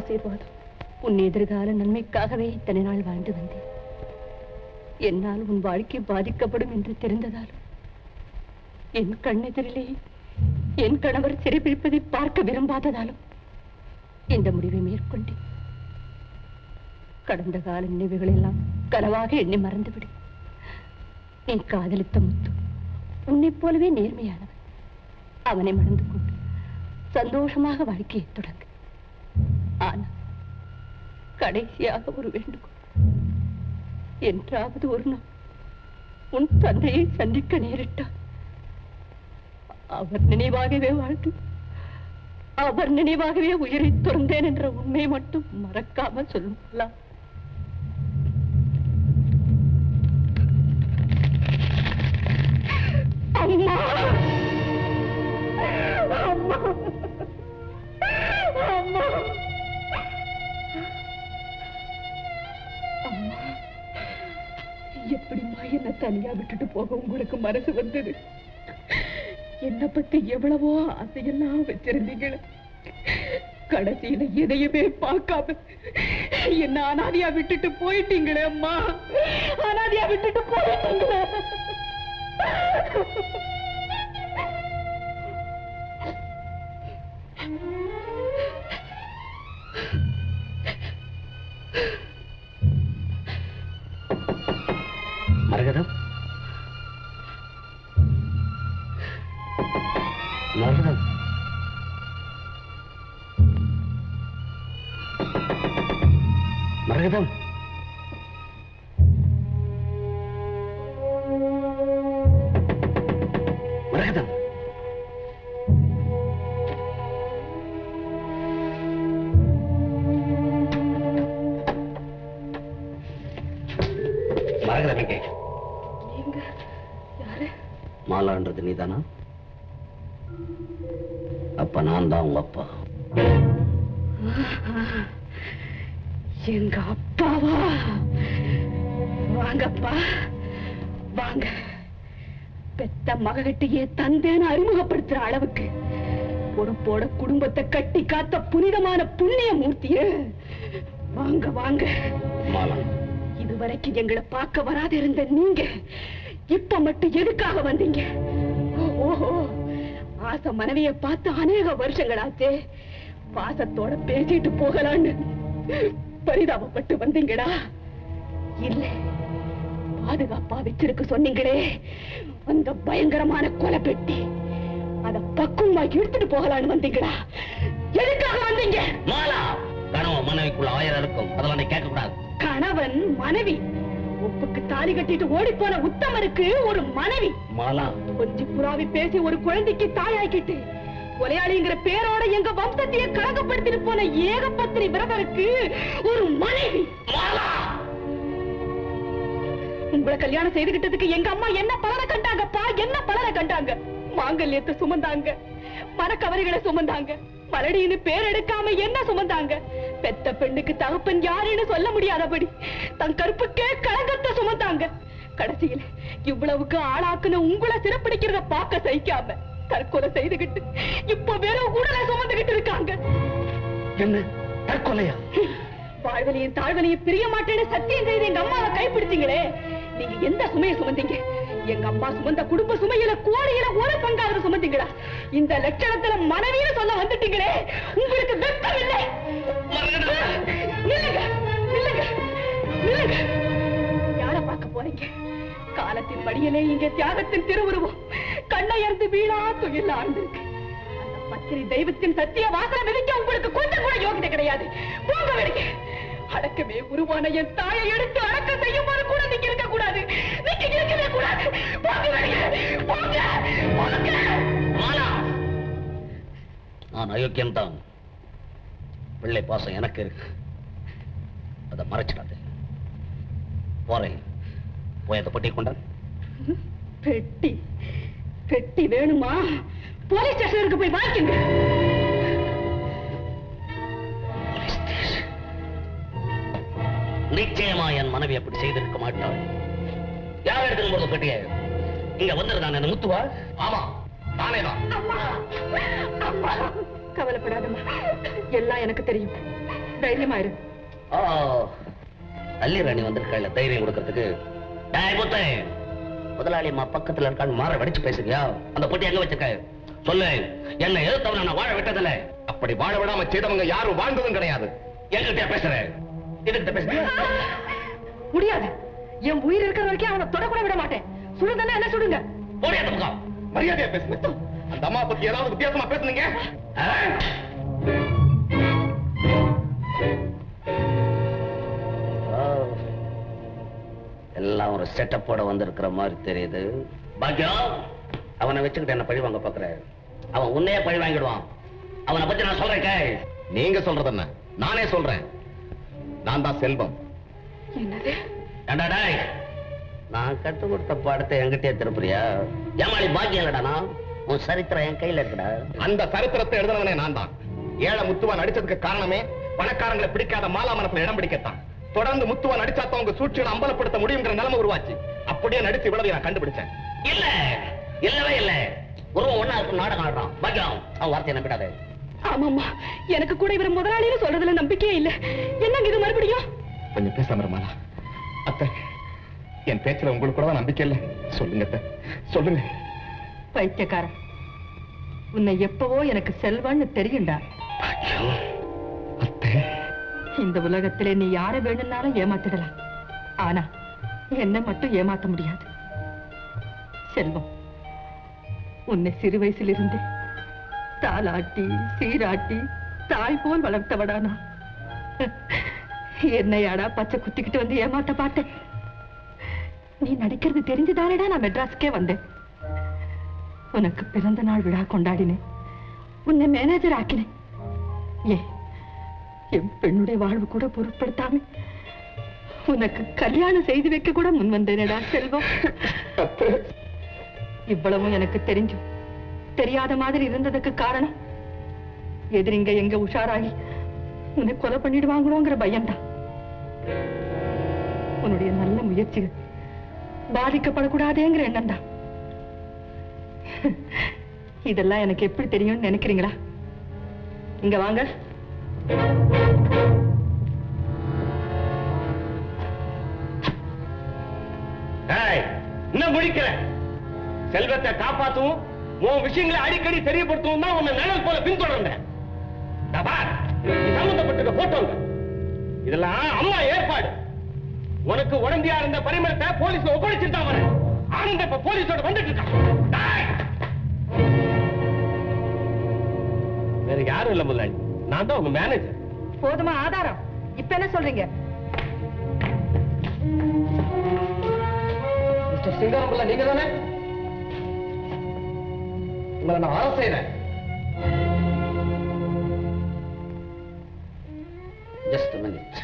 ஆசீர்வாதம். உன் எதிர்கால நன்மைக்காகவே இத்தனை நாள் வாழ்ந்து வந்தேன். என்னால் உன் வாழ்க்கை பாதிக்கப்படும் என்று தெரிந்ததாலும் என் கண்ணெதிரிலே என் கணவர் சிறைபிடிப்பதை பார்க்க விரும்பாததாலும் இந்த முடிவை மேற்கொண்டேன். கடந்த கால நினைவுகள் எல்லாம் கனவாக எண்ணி மறந்துவிடு. நீ காதலித்த முத்து உன்னை போலவே நேர்மையானவன். அவனை மணந்து கொண்டு சந்தோஷமாக வாழ்க்கையை தொடங்கு. ஆனால் கடைசியாக ஒரு வேண்டுகோள். என்றாவது ஒரு நாள் உன் தந்தையை சந்திக்க நேரிட்டார். அவர் நினைவாகவே வாழ்ந்து அவர் நினைவாகவே உயிரை துறந்தேன் என்ற உண்மையை மட்டும் மறக்காம சொல்லுங்களா? அம்மா அம்மா அம்மா அம்மா, எப்படிமா என்ன தனியா விட்டுட்டு போக உங்களுக்கு மனசு வந்தது? என்ன பத்தி எவ்வளவோ ஆசையெல்லாம் வச்சிருந்தீங்களே, கடைசியில எதையுமே பார்க்காம என்ன அனாதையா விட்டுட்டு போயிட்டீங்களே அம்மா, அனாதையா விட்டுட்டு போயிட்டீங்களே. மரகதம், மரகதம், மரகதம், மரகதம், மரகதம் எங்கே? நீங்க யாரு? மாலான்றது நீதானா? அப்ப நான் தான் உங்க அப்பா. எங்க அப்பாவா? வாங்கப்பா வாங்க. பெத்த மகட்டியே தந்தேன்னு அறிமுகப்படுத்துற அளவுக்கு பொறுப்போட குடும்பத்தை கட்டி காத்த புனிதமான புண்ணிய மூர்த்தியே, வாங்க வாங்க. மாலா, இதுவரைக்கும் எங்களை பார்க்க வராது இருந்த நீங்க இப்ப மட்டும் எதுக்காக வந்தீங்க? ஓஹோ, ஆசை மனைவியை பார்த்து அநேக வருஷங்களாச்சே, பாசத்தோட பேசிட்டு போகலான்னு பரிதாபப்பட்டு வந்தீங்கடா? இல்ல, பாதுகாப்பா வச்சிருக்க சொன்னீங்களே அந்த பயங்கரமான கொலை பெட்டி, அத பக்குவமா இழுத்துட்டு போகலான்னு வந்தீங்களா? எதுக்காக வந்தீங்க? மாலா, கணவன் மனைவிக்குள்ள 1000 இருக்கும், அதெல்லாம் நீ கேட்க கூடாது. கணவன் மனைவி, ஒப்புக்கு தாலி கட்டிட்டு ஓடி போன உத்தமருக்கு ஒரு மனைவி. மாலா, கொஞ்சம் புறாவி பேசி ஒரு குழந்தைக்கு தாயாக்கிட்டு கொலையாளிங்கிற பேரோட எங்க வம்சத்தையே கலகப்படுத்திட்டு போன ஏகபத்திரி விரதருக்கு ஒரு மனைவி. மாலா, உங்களை கல்யாணம் செய்துகிட்டதுக்கு எங்க அம்மா என்ன பலனை கண்டாங்கப்பா? என்ன பலனை கண்டாங்க? மாங்கல்யத்தை சுமந்தாங்க, மரக்கவரிகளை சுமந்தாங்க, மலடின்னு பேர் எடுக்காம என்ன சுமந்தாங்க? பெத்த பெண்ணுக்கு தகப்பன் யாருன்னு சொல்ல முடியாதபடி தன் கருப்புக்கே களங்கத்தை சுமந்தாங்க. கடைசியில இவ்வளவுக்கு ஆளாக்குன உங்களை சிறப்பிடிக்கிறத பார்க்க சகிக்காம தற்கொலை செய்துகிட்டு இப்ப வெறும் உடலை சுமந்துகிட்டு இருக்காங்க. என்ன தற்கொலையா? வாழ்வலையும் தாழ்வலையும் பிரிய மாட்டேன்னு சத்தியம் செய்து எங்க அம்மாவை கைப்பிடிச்சீங்களே, நீங்க எந்த சுமையை சுமந்தீங்க? எங்க அம்மா சுமந்த குடும்ப சுமையில கோடியில ஒரு பங்காவது சுமந்தீங்களா? இந்த லட்சணத்துல மனைவின்னு சொல்ல வந்துட்டீங்களே, உங்களுக்கு வெட்கம் இல்லை? நில்லுங்க நில்லுங்க நில்லுங்க. யார பார்க்க போறீங்க? காலத்தின் வழியிலே இங்க தியாகத்தின் திருவுருவம் கண்ணையர்ந்து வீணா துயில் ஆழ்ந்திருக்கு. அந்த பத்திரி தெய்வத்தின் சத்திய வாசனை விதிக்க உங்களுக்கு கொஞ்சம் கூட யோகிதை கிடையாது. போங்க வெளியே. அடக்கமே உருவான என் தாயை எடுத்து அடக்கம் செய்யும் போது கூட நீங்க இருக்க கூடாது. நீங்க இருக்கவே கூடாது. போங்க வெளியே. போங்க போங்க. மாலா, நான் அயோக்கியம் தான். பிள்ளை பாசம் எனக்கு இருக்கு, அதை மறைச்சிடாது. போறேன், போய் அந்த பெட்டியை கொண்டான். பெட்டி பெட்டி வேணுமா? போலீஸ் ஸ்டேஷனுக்கு போய் வாங்கிங்க. நிச்சயமா என் மனைவி அப்படி செய்திருக்க மாட்டாள். யார் எடுத்துக்கும் போது பெட்டிய இங்க வந்துருந்தான் என்ன முத்துவா? ஆமா, நானே தான். கவலைப்படாதம்மா, எல்லாம் எனக்கு தெரியும். தைரியமா இரு. அல்லி ராணி வந்திருக்கா தைரியம் கொடுக்கறதுக்கு. முதலாளி அம்மா பக்கத்துல இருக்கான்னு மாற வெடிச்சு பேசுறியா? அந்த பொட்டி எங்க வச்சிருக்க சொல்லு. என்ன எதிர்த்தவன நான் வாழ விட்டதில்ல. அப்படி வாழ விடாம செய்தவங்க யாரும் வாழ்ந்ததும் கிடையாது. என்கிட்ட பேசுறேன். எதுக்கிட்ட பேசுறேன்? முடியாது. என் உயிர் இருக்கிற வரைக்கும் அவனை தொடக்கூட விட மாட்டேன். சுடுங்க என்ன சுடுங்க. மரியாதையா பேசுங்க. அந்த அம்மா பத்தி ஏதாவது வித்தியாசமா பேசுனீங்க? எல்லாம் ஒரு செட்டப்போட வந்திருக்கிற மாதிரி தெரியுது. பாக்கியம், அவனை வச்சுக்கிட்டு என்ன பழி வாங்க பாக்குற? அவன் உன்னையே பழி வாங்கிடுவான். அவனை பத்தி நான் சொல்றேன். நீங்க சொல்றது என்ன? நானே சொல்றேன். நான் தான் செல்வம். என்னது? நான் கத்து கொடுத்த பாடத்தை என்கிட்டயே திருப்புறியா? ஏமாளி பாக்கியம் இல்லடா. உன் சரித்திரம் என் கையில இருக்குடா. அந்த சரித்திரத்தை எழுதுனவனே நான் தான். ஏழை முத்துவா நடிச்சதுக்கு காரணமே பணக்காரங்களை பிடிக்காத மாலா மனசுல இடம் பிடிக்கத்தான். தொடர்ந்து முத்துவா நடிச்சாத்தான் உங்க சூழ்ச்சியை அம்பலப்படுத்த முடியுங்கிற நிலைமை உருவாச்சு. அப்படியே நடிச்சு இவ்வளவு நான் கண்டுபிடிச்சேன். இல்ல, இல்லவே இல்ல. உருவம் ஒண்ணா இருக்கும். நாடகம் ஆடுறான். பாக்கியம், அவன் வார்த்தையை நம்பிடாத. ஆமாம்மா, எனக்கு கூட இவர் முதலாளின்னு சொல்றதுல நம்பிக்கையே இல்ல. என்னங்க இது மறுபடியும்? கொஞ்சம் பேசாம இருமாலா. அத்தை, என் பேச்சுல உங்களுக்கு கூட நம்பிக்கை இல்ல. சொல்லுங்க அத்தை, சொல்லுங்க. பைத்தியக்காரன், உன்னை எப்பவோ எனக்கு செல்வன்னு தெரியும்டா. அத்தை, இந்த உலகத்திலே நீ யாரை வேணும்னாலும் ஏமாத்திடலாம். ஆனா என்ன மட்டும் ஏமாத்த முடியாது. செல்வம், உன்னை சிறு வயசிலிருந்து தாலாட்டி சீராட்டி தாய் போல் வளர்த்தவடானா. என்னையாடா பச்சை குத்திக்கிட்டு வந்து ஏமாத்த பார்த்தேன். நீ நடிக்கிறது தெரிஞ்சுதானடா நான் மெட்ராஸ்க்கே வந்தேன். உனக்கு பிறந்த நாள் விழா கொண்டாடினேன். உன்னை மேனேஜர் ஆக்கினேன். என் பெண்ணுடைய வாழ்வு கூட பொருட்படுத்தாம உனக்கு கல்யாணம் செய்து வைக்க கூட முன் வந்தேனடா செல்வம். இவ்வளவும் எனக்கு தெரிஞ்சும் தெரியாத மாதிரி இருந்ததுக்கு காரணம் எதிரிங்க எங்க உஷாராகி உன்னை கொலை பண்ணிடுவாங்களோங்கிற பயம்தான். உன்னுடைய நல்ல முயற்சிகள் பாதிக்கப்படக்கூடாதேங்கிற எண்ணம் தான். இதெல்லாம் எனக்கு எப்படி தெரியும்னு நினைக்கிறீங்களா? இங்க வாங்க. இன்னும் முடிக்கல. செல்வத்தை காப்பாத்தும் உன் விஷயங்களை அடிக்கடி தெரியப்படுத்தும் தான் உன்னை நிழல் போல பின்தொடர்ந்தேன். சம்பந்தப்பட்ட போட்டோங்க இதெல்லாம் அம்மா ஏற்பாடு. உனக்கு உடம்பியா இருந்த பரிமளத்தை போலீஸ்ல ஒப்படைச்சிட்டு தான் வரேன். ஆனந்த இப்ப போலீஸோட வந்துட்டு இருக்கான். வேற யாரும் இல்ல முதலாளி, நான் தான் உங்க மேனேஜர். போதுமா ஆதாரம்? இப்ப என்ன சொல்றீங்க? மிஸ்டர் சிங்காரம்பிள்ளை, நீங்க தானே? உங்களை நான் ஆராய்ச்சி செய்றேன். Just a minute.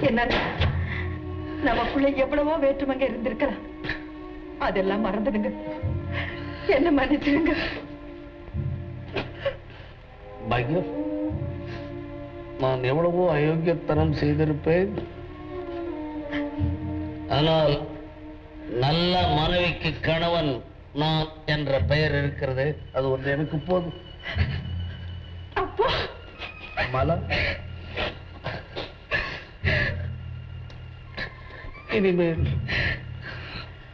என்ன, நமக்குள்ள எவ்வளவோ வேற்றுமைங்க இருந்திருக்கலாம். அதெல்லாம் மறந்துடுங்க. என்ன மன்னிச்சிருங்க. பாக்கியம், நான் எவ்வளவோ அயோக்கியத்தனம் செய்திருப்பேன். ஆனால் நல்ல மனைவிக்கு கணவன் நான் என்ற பெயர் இருக்கிறது. அது ஒன்று எனக்கு போதும். அப்போ மலா, இனிமேல்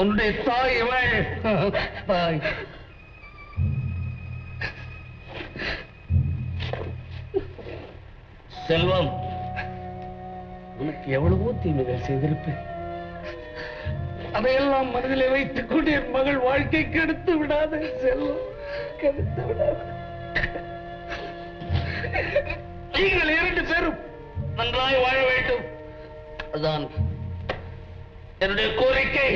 உன்னுடைய தாய் தாய் செல்வம், உனக்கு எவ்வளவோ தீமைகள் செய்திருப்பேன். அதையெல்லாம் மனதிலே வைத்துக் கொண்டு என் மகள் வாழ்க்கை கெடுத்து விடாத செல்வம், கெடுத்து விடாத. நீங்கள் 2 பேரும் நன்றாய் வாழ வேண்டும். அதுதான் என்னுடைய கோரிக்கை.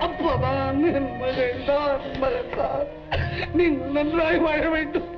அப்பதான் என் மகள் தான் மறந்தார். நீங்கள் நன்றாய் வாழ வேண்டும்.